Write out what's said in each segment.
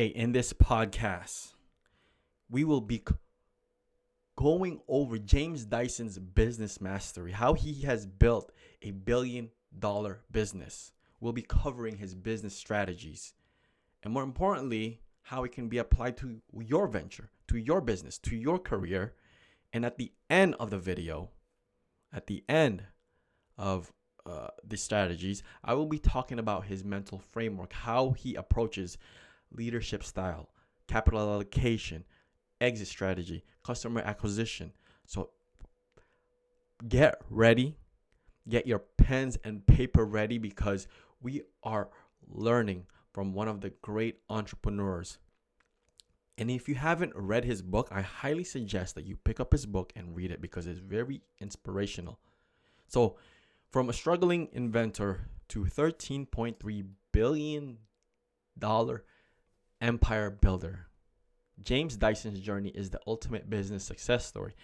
In this podcast, we will be going over James Dyson's business mastery, how he has built a $1 billion business. We'll be covering his business strategies, and more importantly, how it can be applied to your venture, to your business, to your career. And at the end of the video, at the end of the strategies, I will be talking about his mental framework, how he approaches leadership style, capital allocation, exit strategy, customer acquisition. So get ready, get your pens and paper ready because we are learning from one of the great entrepreneurs. And if you haven't read his book, I highly suggest that you pick up his book and read it because it's very inspirational. So, from a struggling inventor to $13.3 billion empire builder, James Dyson's journey is the ultimate business success story.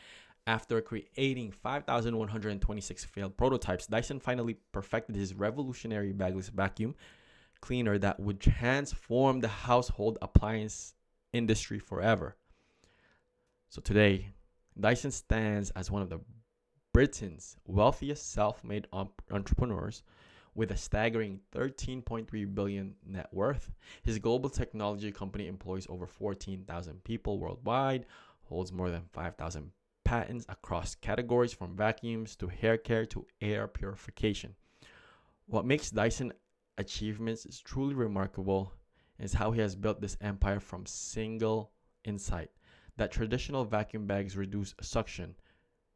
After creating 5,126 failed prototypes, Dyson finally perfected his revolutionary bagless vacuum cleaner that would transform the household appliance industry forever. So today, Dyson stands as one of the Britain's wealthiest self-made entrepreneurs with a staggering 13.3 billion net worth. His global technology company employs over 14,000 people worldwide, holds more than 5,000 patents across categories from vacuums to hair care to air purification. What makes Dyson achievements is truly remarkable is how he has built this empire from single insight that traditional vacuum bags reduce suction.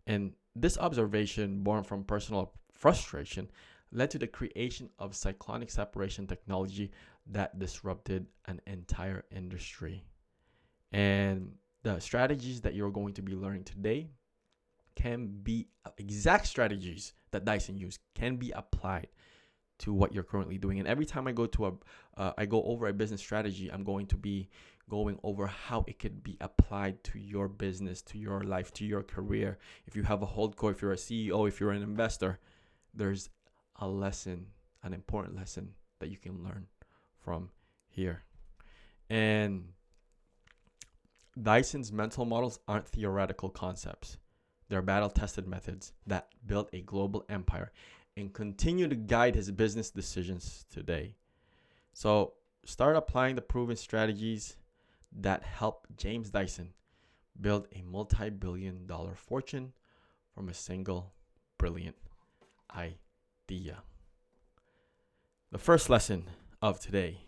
And this observation, born from personal frustration, led to the creation of cyclonic separation technology that disrupted an entire industry. And the strategies that you're going to be learning today can be exact strategies that Dyson used, can be applied to what you're currently doing. And every time I go over a business strategy, I'm going to be going over how it could be applied to your business, to your life, to your career. If you have a holdco, if you're a CEO, if you're an investor, there's a lesson, an important lesson that you can learn from here. And Dyson's mental models aren't theoretical concepts. They're battle-tested methods that built a global empire and continue to guide his business decisions today. So start applying the proven strategies that help James Dyson build a multi-billion-dollar fortune from a single brilliant idea. The first lesson of today,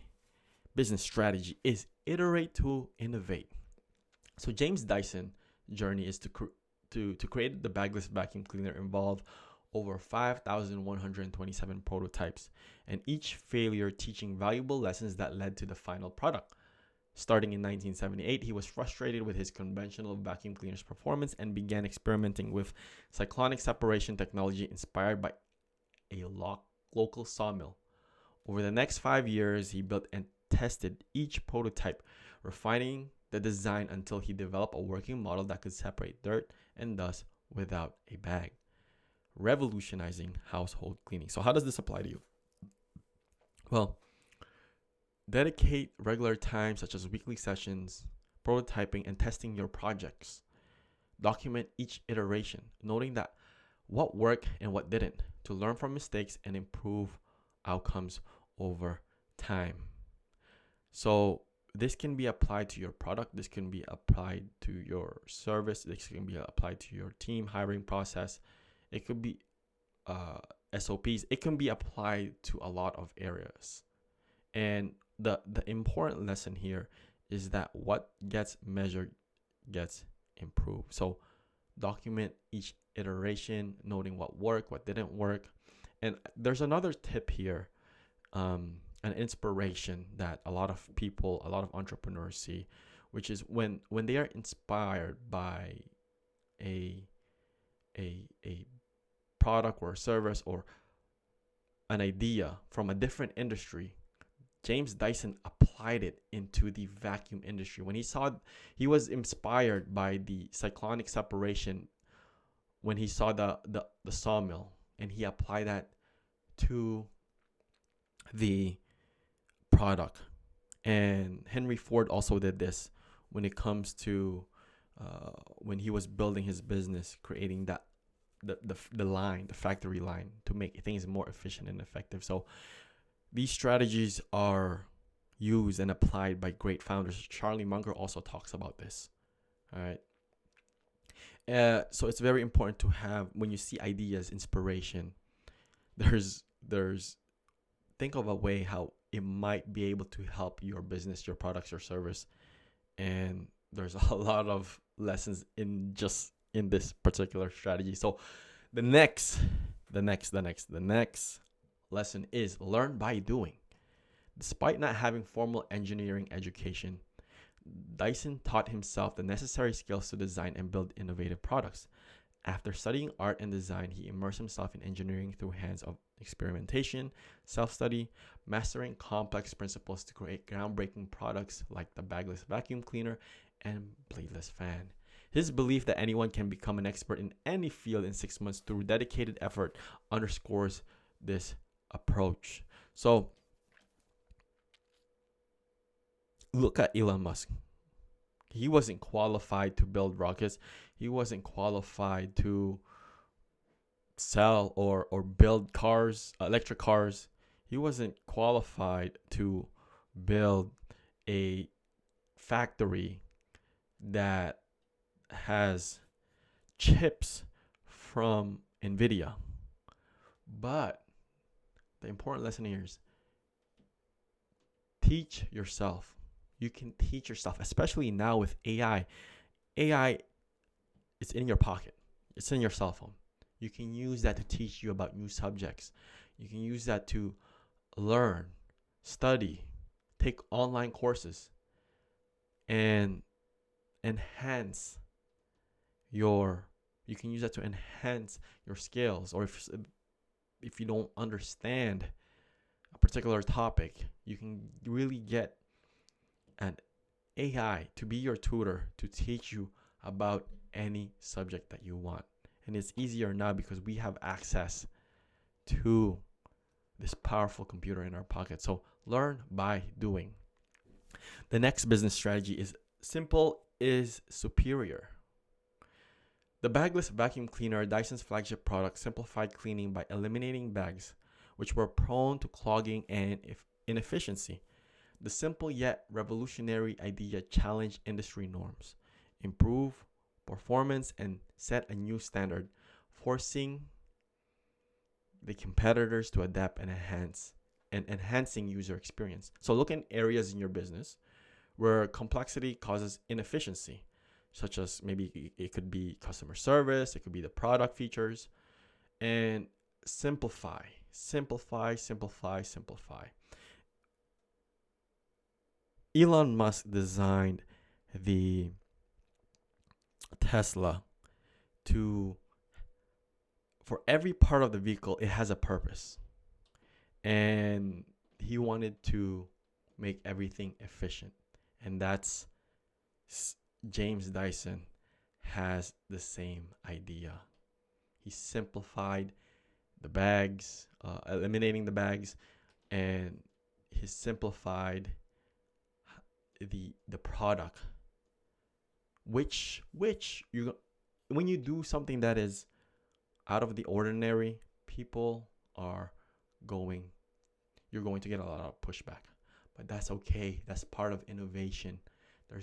business strategy, is iterate to innovate. So James Dyson journey is to create the bagless vacuum cleaner involve over 5,127 prototypes, and each failure teaching valuable lessons that led to the final product. Starting in 1978, he was frustrated with his conventional vacuum cleaner's performance and began experimenting with cyclonic separation technology inspired by a local sawmill. Over the next 5 years, he built and tested each prototype, refining the design until he developed a working model that could separate dirt and dust without a bag, revolutionizing household cleaning. So how does this apply to you? Well, dedicate regular time such as weekly sessions, prototyping, and testing your projects. Document each iteration, noting that what worked and what didn't, to learn from mistakes and improve outcomes over time. So this can be applied to your product. This can be applied to your service. This can be applied to your team hiring process. It could be SOPs. It can be applied to a lot of areas. And the important lesson here is that what gets measured gets improved. So document each iteration, noting what worked, what didn't work. And there's another tip here, an inspiration that a lot of people, a lot of entrepreneurs see, which is when they are inspired by a product or a service or an idea from a different industry, James Dyson applied it into the vacuum industry. When he was inspired by the cyclonic separation when he saw the sawmill, and he applied that to the product. And Henry Ford also did this when it comes to when he was building his business, creating that the line, the factory line, to make things more efficient and effective. So these strategies are used and applied by great founders. Charlie Munger also talks about this. All right. So it's very important to have, when you see ideas, inspiration, there's think of a way how it might be able to help your business, your products, your service. And there's a lot of lessons in this particular strategy. So the next lesson is learn by doing. Despite not having formal engineering education, Dyson taught himself the necessary skills to design and build innovative products. After studying art and design, he immersed himself in engineering through hands-on experimentation, self-study, mastering complex principles to create groundbreaking products like the bagless vacuum cleaner and bladeless fan. His belief that anyone can become an expert in any field in 6 months through dedicated effort underscores this approach. So, look at Elon Musk. He wasn't qualified to build rockets. He wasn't qualified to sell or build cars, electric cars. He wasn't qualified to build a factory that has chips from NVIDIA. But the important lesson here is teach yourself. You can teach yourself, especially now with AI. AI, it's in your pocket. It's in your cell phone. You can use that to teach you about new subjects. You can use that to learn, study, take online courses, and enhance you can use that to enhance your skills. Or if you don't understand a particular topic, you can really get an AI to be your tutor to teach you about any subject that you want. And it's easier now because we have access to this powerful computer in our pocket. So learn by doing. The next business strategy is simple is superior. The bagless vacuum cleaner, Dyson's flagship product, simplified cleaning by eliminating bags, which were prone to clogging and inefficiency. The simple yet revolutionary idea challenged industry norms, improved performance, and set a new standard, forcing the competitors to adapt and enhancing user experience. So look in areas in your business where complexity causes inefficiency, such as maybe it could be customer service, it could be the product features, and simplify. Elon Musk designed the Tesla for every part of the vehicle, it has a purpose. And he wanted to make everything efficient. And that's James Dyson has the same idea. He simplified the bags, eliminating the bags, and he simplified the product. Which you, when you do something that is out of the ordinary, you're going to get a lot of pushback. But that's okay. That's part of innovation.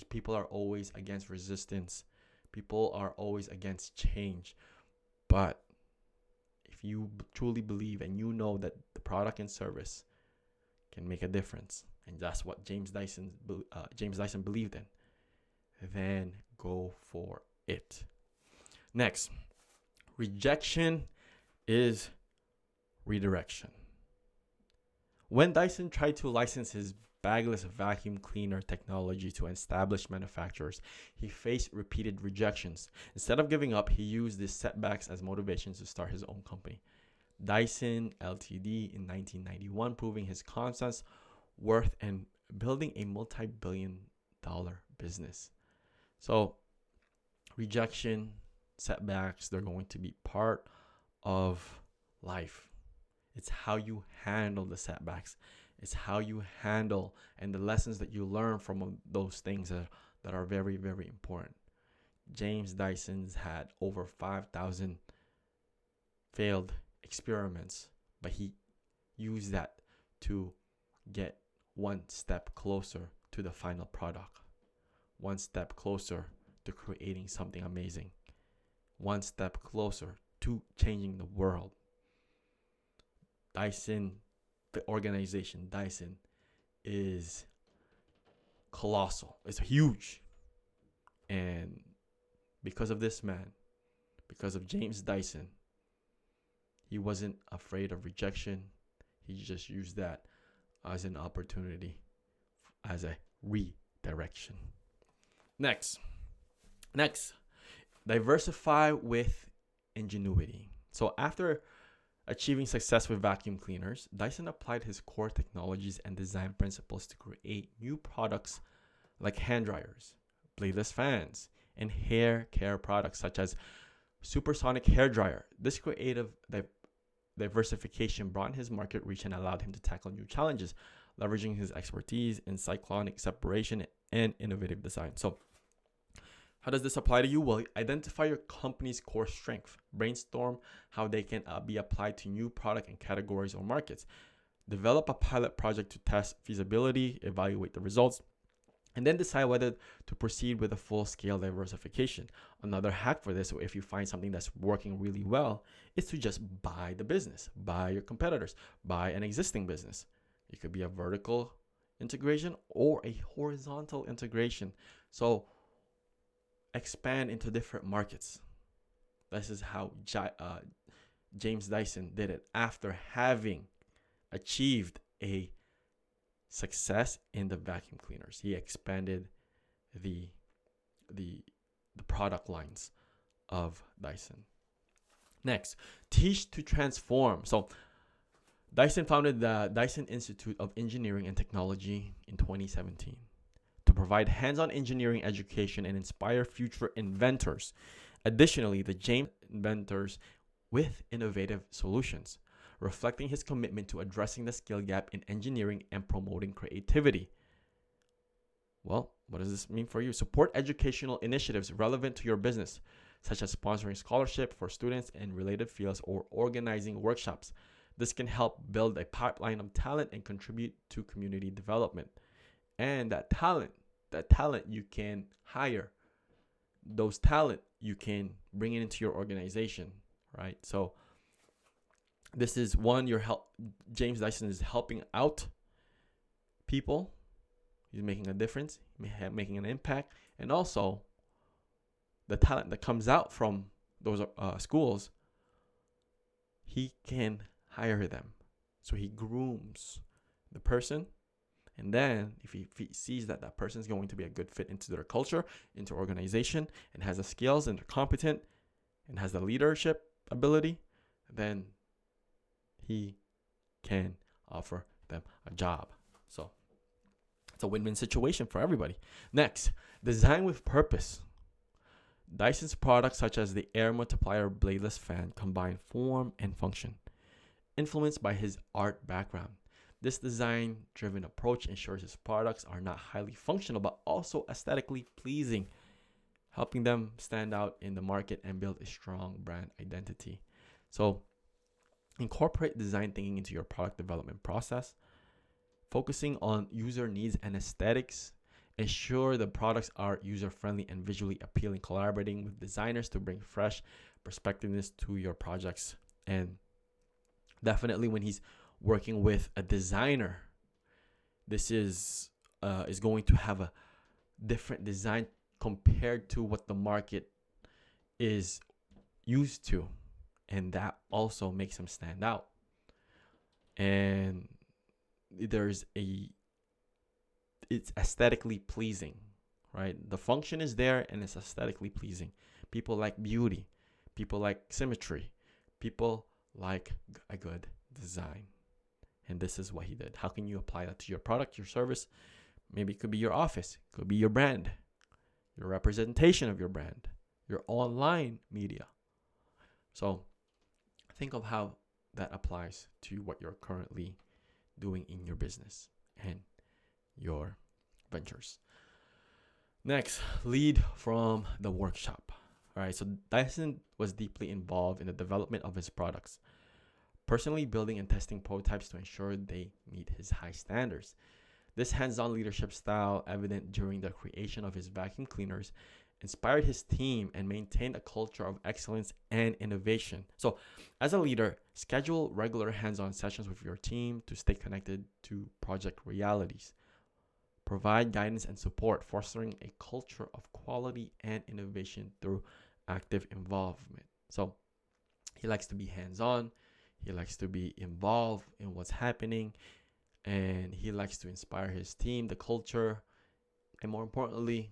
People are always against resistance. People are always against change. But if you truly believe and you know that the product and service can make a difference, and that's what James Dyson believed in, then go for it. Next, rejection is redirection. When Dyson tried to license his bagless vacuum cleaner technology to established manufacturers, he faced repeated rejections. Instead of giving up, he used these setbacks as motivation to start his own company, Dyson Ltd. In 1991, proving his concept's worth and building a multi-billion-dollar business. So, rejection, setbacks, they're going to be part of life. It's how you handle the setbacks. It's how you handle and the lessons that you learn from those things that are very, very important. James Dyson's had over 5,000 failed experiments, but he used that to get one step closer to the final product, one step closer to creating something amazing, one step closer to changing the world. Dyson, the organization Dyson, is colossal. It's huge. And because of this man, because of James Dyson, he wasn't afraid of rejection. He just used that as an opportunity, as a redirection. Next, diversify with ingenuity. So after achieving success with vacuum cleaners, Dyson applied his core technologies and design principles to create new products like hand dryers, bladeless fans, and hair care products such as supersonic hair dryer. This creative diversification broadened his market reach and allowed him to tackle new challenges, leveraging his expertise in cyclonic separation and innovative design. So how does this apply to you? Well, identify your company's core strength. Brainstorm how they can be applied to new product and categories or markets. Develop a pilot project to test feasibility, evaluate the results, and then decide whether to proceed with a full-scale diversification. Another hack for this, if you find something that's working really well, is to just buy the business, buy your competitors, buy an existing business. It could be a vertical integration or a horizontal integration. So expand into different markets. This is how James Dyson did it after having achieved a success in the vacuum cleaners. He expanded the product lines of Dyson. Next, teach to transform. So Dyson founded the Dyson Institute of Engineering and Technology in 2017 to provide hands-on engineering education and inspire future inventors. Additionally, the James inventors with innovative solutions, reflecting his commitment to addressing the skill gap in engineering and promoting creativity. Well, what does this mean for you? Support educational initiatives relevant to your business, such as sponsoring scholarship for students in related fields or organizing workshops. This can help build a pipeline of talent and contribute to community development. And that talent you can hire. Those talent you can bring it into your organization, right? So this is one, James Dyson is helping out people. He's making a difference, making an impact. And also the talent that comes out from those schools, he can hire them. So he grooms the person. And then if he sees that that person is going to be a good fit into their culture, into organization, and has the skills and they're competent and has the leadership ability, then he can offer them a job. So it's a win-win situation for everybody. Next, design with purpose. Dyson's products such as the air multiplier bladeless fan combine form and function. Influenced by his art background, this design-driven approach ensures his products are not highly functional but also aesthetically pleasing, helping them stand out in the market and build a strong brand identity. So incorporate design thinking into your product development process, focusing on user needs and aesthetics. Ensure the products are user-friendly and visually appealing, collaborating with designers to bring fresh perspectiveness to your projects. And definitely when he's working with a designer, this is going to have a different design compared to what the market is used to. And that also makes him stand out. And it's aesthetically pleasing, right? The function is there and it's aesthetically pleasing. People like beauty. People like symmetry. People like a good design. And this is what he did. How can you apply that to your product, your service? Maybe it could be your office. It could be your brand, your representation of your brand, your online media. So think of how that applies to what you're currently doing in your business and your ventures. Next, lead from the workshop. All right, so Dyson was deeply involved in the development of his products, personally building and testing prototypes to ensure they meet his high standards. This hands-on leadership style, evident during the creation of his vacuum cleaners, inspired his team and maintained a culture of excellence and innovation. So, as a leader, schedule regular hands-on sessions with your team to stay connected to project realities. Provide guidance and support, fostering a culture of quality and innovation through active involvement. So, he likes to be hands-on. He likes to be involved in what's happening, and he likes to inspire his team, the culture, and more importantly,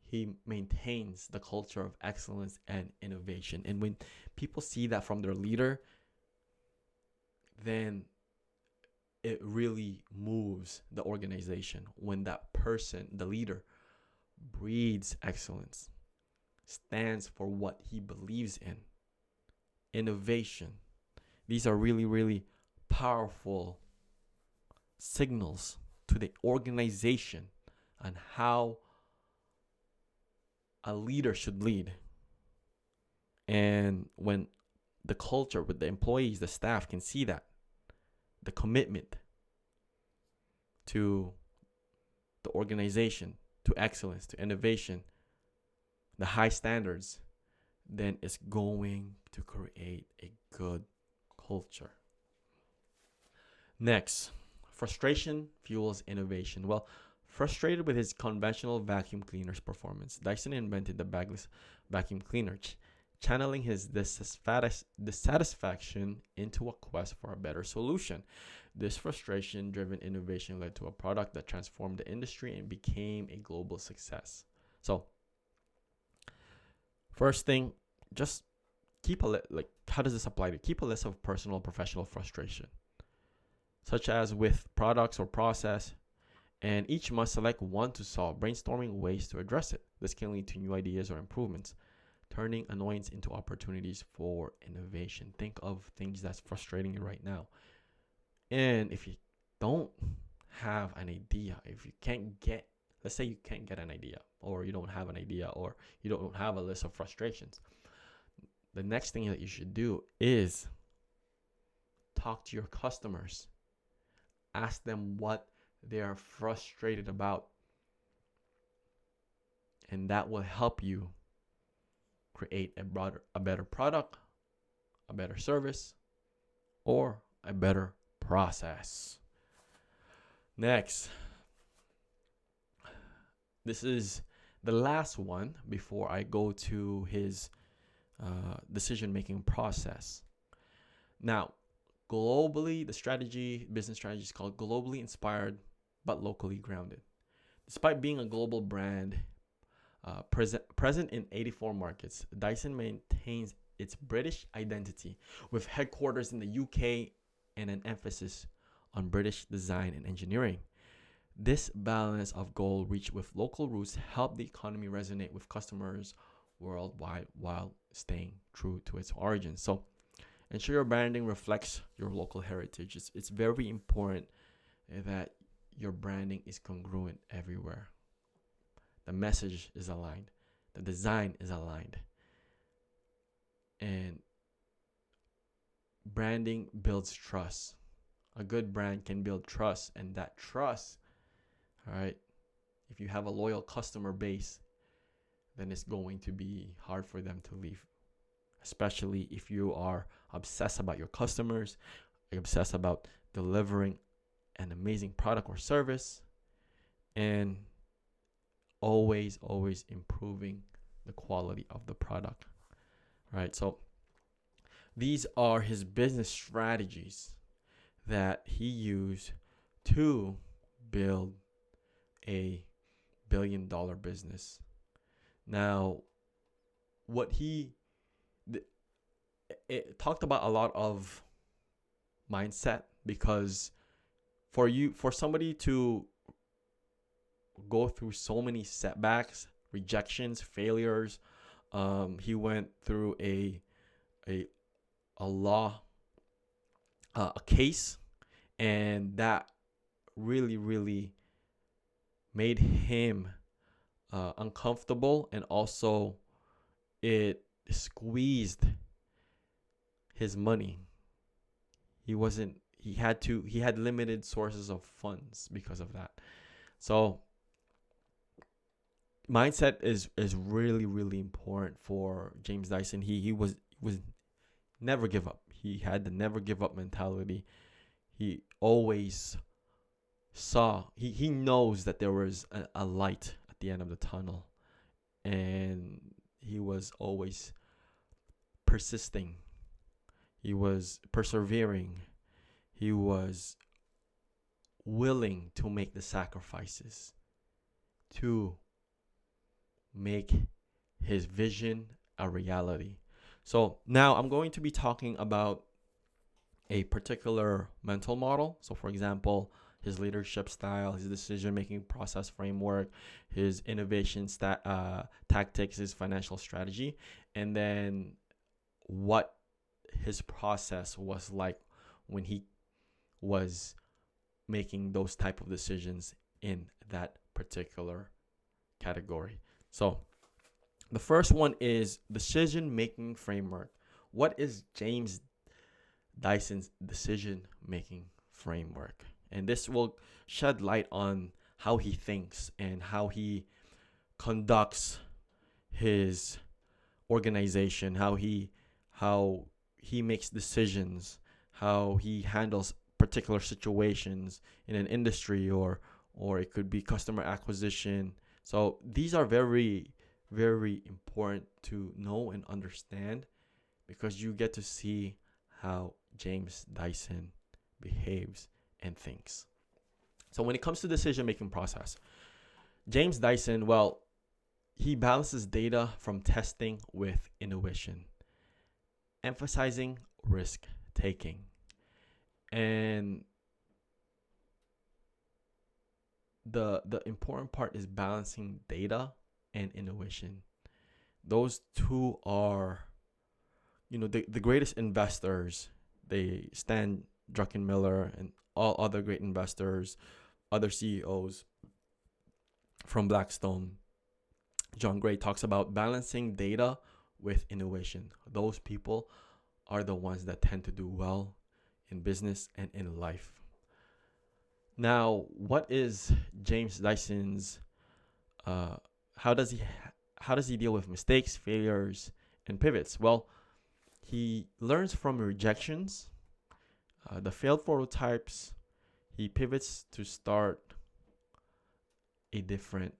he maintains the culture of excellence and innovation. And when people see that from their leader, then it really moves the organization. When that person, the leader, breeds excellence, stands for what he believes in, innovation. These are really, really powerful signals to the organization on how a leader should lead. And when the culture with the employees, the staff can see that, the commitment to the organization, to excellence, to innovation, the high standards, then it's going to create a good culture. Next, frustration fuels innovation. Well, frustrated with his conventional vacuum cleaner's performance, Dyson invented the bagless vacuum cleaner, channeling his dissatisfaction into a quest for a better solution. This frustration-driven innovation led to a product that transformed the industry and became a global success. So, first thing, just keep a like. How does this apply to keep a list of personal, professional frustration, such as with products or process, and each must select one to solve, brainstorming ways to address it. This can lead to new ideas or improvements, turning annoyance into opportunities for innovation. Think of things that's frustrating you right now. And if you don't have an idea, if you can't get, let's say you can't get an idea, or you don't have an idea, or you don't have a list of frustrations, the next thing that you should do is talk to your customers. Ask them what they are frustrated about. And that will help you create a better product, a better service, or a better process. Next, this is the last one before I go to his decision-making process. Now, globally, the business strategy is called globally inspired but locally grounded. Despite being a global brand, present in 84 markets, Dyson maintains its British identity with headquarters in the UK and an emphasis on British design and engineering. This balance of goal reached with local roots helped the economy resonate with customers worldwide while staying true to its origins. So ensure your branding reflects your local heritage. It's very important that your branding is congruent everywhere. The message is aligned. The design is aligned. And branding builds trust. A good brand can build trust, and that trust, all right, if you have a loyal customer base, then it's going to be hard for them to leave. Especially if you are obsessed about your customers, obsessed about delivering an amazing product or service, and always improving the quality of the product. Right? So these are his business strategies that he used to build a billion-dollar business. Now, it talked about a lot of mindset, because for somebody to go through so many setbacks, rejections, failures, he went through a case, And that really, really made him uncomfortable, and also it squeezed his money. He had limited sources of funds because of that. So mindset is really, really important for James Dyson. He was never give up. He had the never give up mentality. He always he knows that there was a light at the end of the tunnel, and he was always persisting. He was persevering. He was willing to make the sacrifices to make his vision a reality. So now I'm going to be talking about a particular mental model. So, for example, his leadership style, his decision-making process framework, his tactics, his financial strategy, and then what his process was like when he was making those type of decisions in that particular category. So the first one is decision-making framework. What is James Dyson's decision-making framework? And this will shed light on how he thinks and how he conducts his organization, how he makes decisions, how he handles particular situations in an industry, or it could be customer acquisition. So these are very, very important to know and understand, because you get to see how James Dyson behaves and thinks. So when it comes to decision-making process, James Dyson, well, he balances data from testing with innovation, emphasizing risk taking. And the important part is balancing data and innovation. Those two are, the greatest investors. They Stan Druckenmiller and all other great investors, other CEOs from Blackstone. John Gray talks about balancing data with innovation. Those people are the ones that tend to do well in business and in life. Now, what is James Dyson's how does he deal with mistakes, failures, and pivots? Well, he learns from rejections, the failed prototypes. He pivots to start a different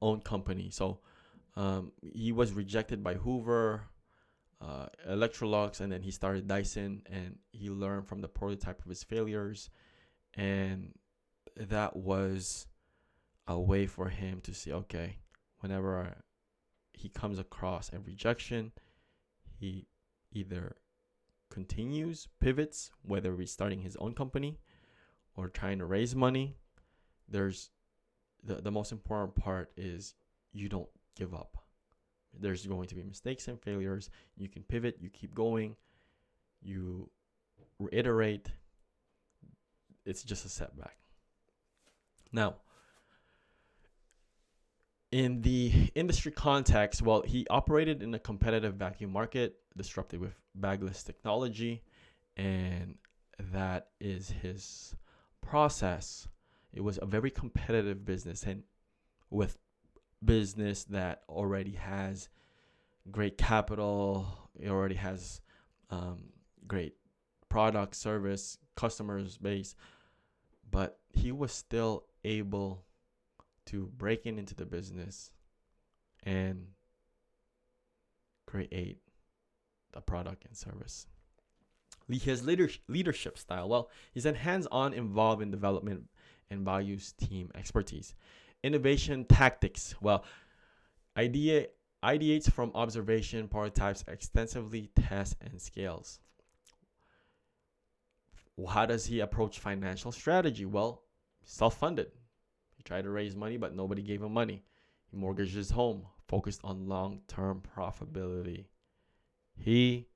own company. So he was rejected by Hoover, Electrolux, and then he started Dyson, and he learned from the prototype of his failures, and that was a way for him to see, okay, whenever he comes across a rejection, he either continues, pivots, whether restarting his own company or trying to raise money. There's the most important part is you don't give up. There's going to be mistakes and failures. You can pivot, you keep going, you reiterate. It's just a setback. Now, in the industry context, well, he operated in a competitive vacuum market, disrupted with bagless technology, and that is his process. It was a very competitive business, and with business that already has great capital, it already has great product, service, customers base, but he was still able to break into the business and create the product and service. His leadership style, well, he's a hands-on, involved in development and values team expertise. Innovation tactics, well, ideates from observation, prototypes, extensively tests and scales. How does he approach financial strategy? Well, self-funded. He tried to raise money, but nobody gave him money. He mortgaged his home, focused on long-term profitability. He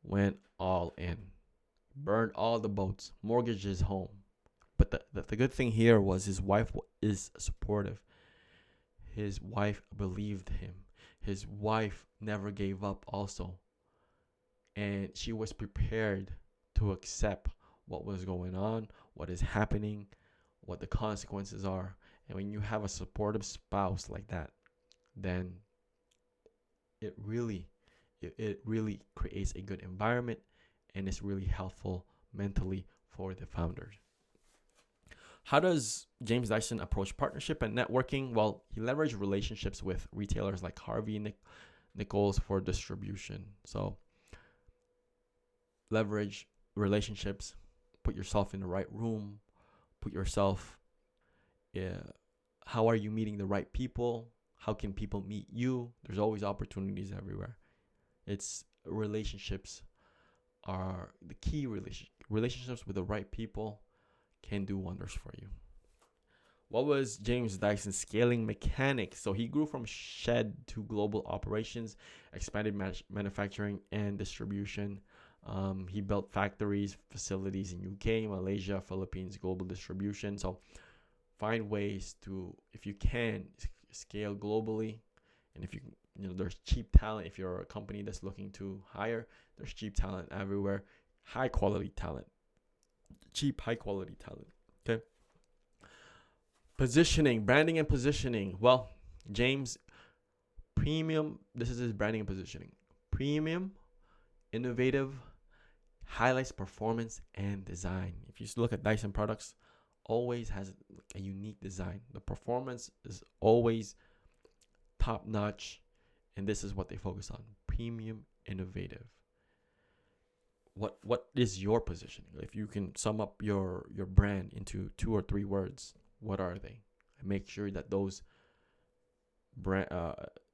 went all in, burned all the boats, mortgaged his home. But the good thing here was his wife is supportive. His wife believed him. His wife never gave up also. And she was prepared to accept what was going on, what is happening, what the consequences are. And when you have a supportive spouse like that, then it really it really creates a good environment, and it's really helpful mentally for the founders. How does James Dyson approach partnership and networking? Well, he leveraged relationships with retailers like Harvey Nichols for distribution. So leverage relationships, put yourself in the right room, put yourself, how are you meeting the right people? How can people meet you? There's always opportunities everywhere. It's relationships are the key. Relationships with the right people can do wonders for you. What was James Dyson's scaling mechanics? So he grew from shed to global operations, expanded manufacturing and distribution. He built factories, facilities in UK, Malaysia, Philippines, global distribution. So find ways to, if you can, scale globally. And if there's cheap talent. If you're a company that's looking to hire, there's cheap talent everywhere. High quality talent. Cheap, high quality talent. Okay. Positioning, branding and positioning. Well, James, premium, this is his branding and positioning. Premium, innovative, highlights performance and design. If you look at Dyson products, always has a unique design. The performance is always top notch, and this is what they focus on. Premium, innovative. What is your positioning? If you can sum up your brand into 2 or 3 words, what are they? And make sure that those brand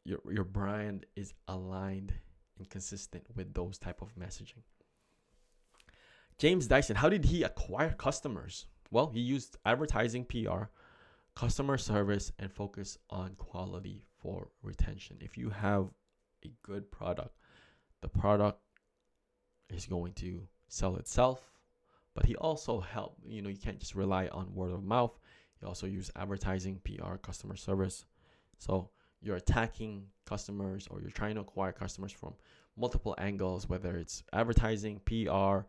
your brand is aligned and consistent with those type of messaging. James Dyson, how did he acquire customers? Well, he used advertising, PR, customer service, and focus on quality for retention. If you have a good product, the product is going to sell itself. But he also helped, you can't just rely on word of mouth. He also used advertising, PR, customer service. So you're attacking customers, or you're trying to acquire customers from multiple angles, whether it's advertising, PR,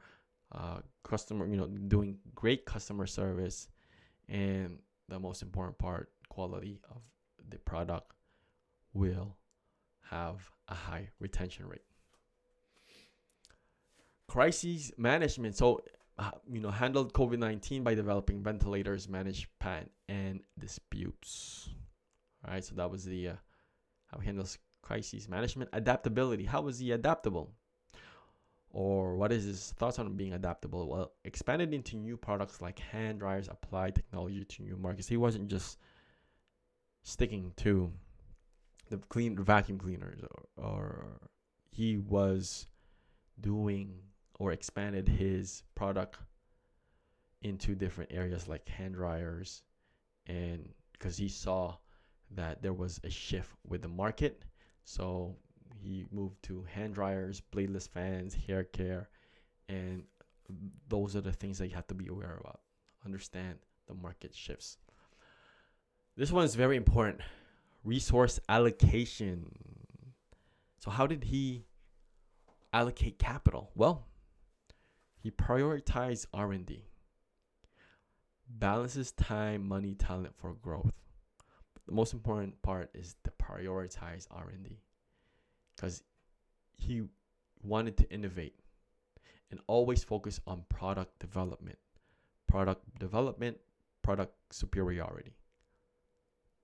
customer, doing great customer service, and the most important part, quality of the product will have a high retention rate. Crises management. So, handled COVID-19 by developing ventilators, managed patent and disputes. All right, so that was the how he handles crises management. Adaptability. How was he adaptable? Or what is his thoughts on being adaptable? Well, expanded into new products like hand dryers, applied technology to new markets. He wasn't just sticking to the vacuum cleaners, or he was doing or expanded his product into different areas like hand dryers, and because he saw that there was a shift with the market, so he moved to hand dryers, bladeless fans, hair care, and those are the things that you have to be aware about. Understand the market shifts. This one is very important. Resource allocation. So how did he allocate capital? Well, he prioritized R&D. Balances time, money, talent for growth. But the most important part is to prioritize R&D, because he wanted to innovate and always focus on product development, product superiority.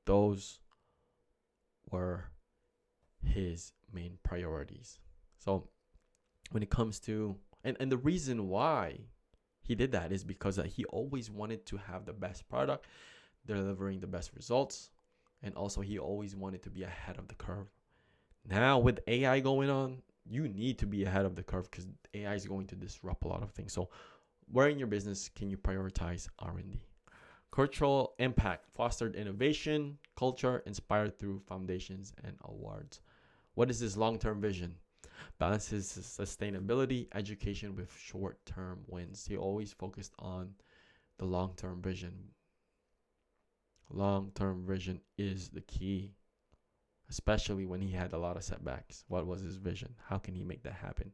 Those were his main priorities. So when it comes to, and the reason why he did that is because he always wanted to have the best product, delivering the best results, and also he always wanted to be ahead of the curve. Now with AI going on, you need to be ahead of the curve, because AI is going to disrupt a lot of things. So where in your business can you prioritize R&D? Cultural impact, fostered innovation, culture inspired through foundations and awards. What is his long-term vision? balances sustainability, education with short-term wins. He always focused on the long-term vision. Long-term vision is the key, especially when he had a lot of setbacks. What was his vision? How can he make that happen?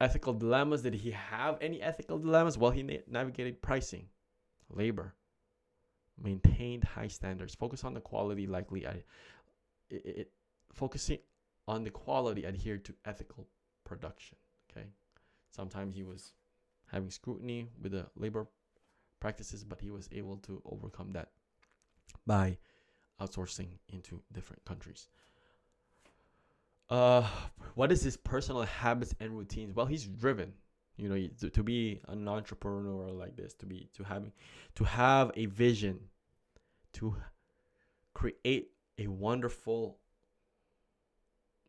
Ethical dilemmas. Did he have any ethical dilemmas? Well, he navigated pricing, labor, maintained high standards, focus on the quality, focusing on the quality adhered to ethical production. Okay, sometimes he was having scrutiny with the labor practices, but he was able to overcome that by outsourcing into different countries. What is his personal habits and routines? Well, he's driven. You know, to be an entrepreneur like this, to have a vision, to create a wonderful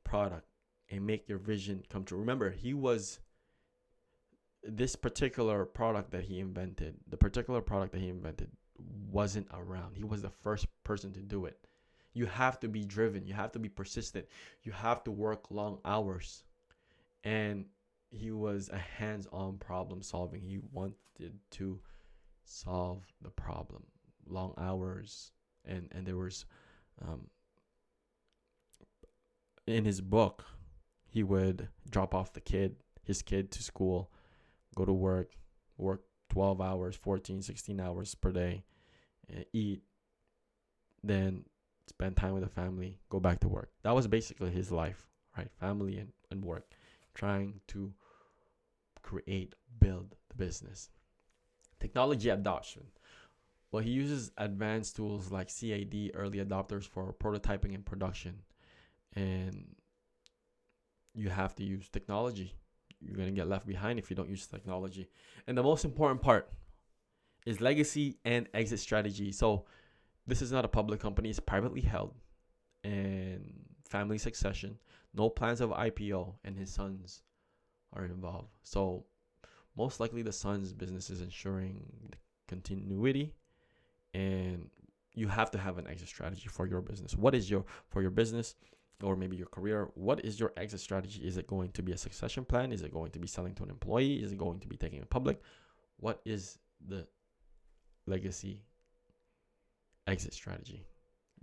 product and make your vision come true. Remember, this particular product that he invented, wasn't around. He was the first person to do it. You have to be driven. You have to be persistent. You have to work long hours. And he was a hands-on problem solving. He wanted to solve the problem. Long hours. And there was, in his book, he would drop off his kid to school, go to work 12 hours, 14, 16 hours per day, eat, then spend time with the family, go back to work. That was basically his life, right? Family and work, trying to build the business. Technology adoption. Well, he uses advanced tools like CAD, early adopters, for prototyping and production. And you have to use technology. You're going to get left behind if you don't use technology. And the most important part is legacy and exit strategy. So this is not a public company. It's privately held and family succession. No plans of IPO, and his sons are involved. So most likely the son's business is ensuring the continuity, and you have to have an exit strategy for your business. For your business, or maybe your career, what is your exit strategy? Is it going to be a succession plan? Is it going to be selling to an employee? Is it going to be taking it public? What is the legacy exit strategy?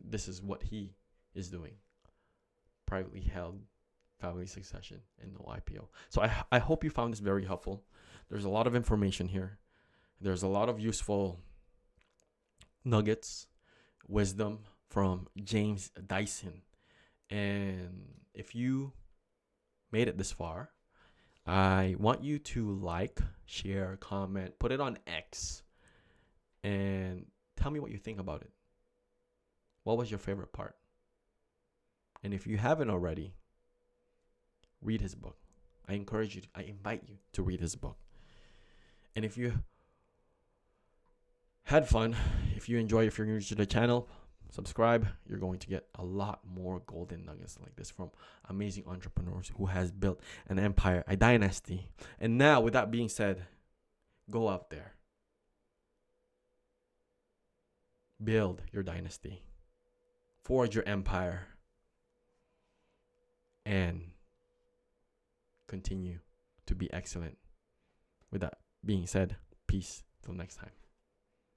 This is what he is doing. Privately held, family succession, and no IPO. So I hope you found this very helpful. There's a lot of information here. There's a lot of useful nuggets, wisdom from James Dyson. And if you made it this far, I want you to like, share, comment, put it on X, and tell me what you think about it. What was your favorite part? And if you haven't already, read his book. I invite you to read his book. And if you had fun, if you're new to the channel, subscribe. You're going to get a lot more golden nuggets like this from amazing entrepreneurs who has built an empire, a dynasty. And now, with that being said, go out there. Build your dynasty. Forge your empire. And continue to be excellent. With that being said, peace. Till next time.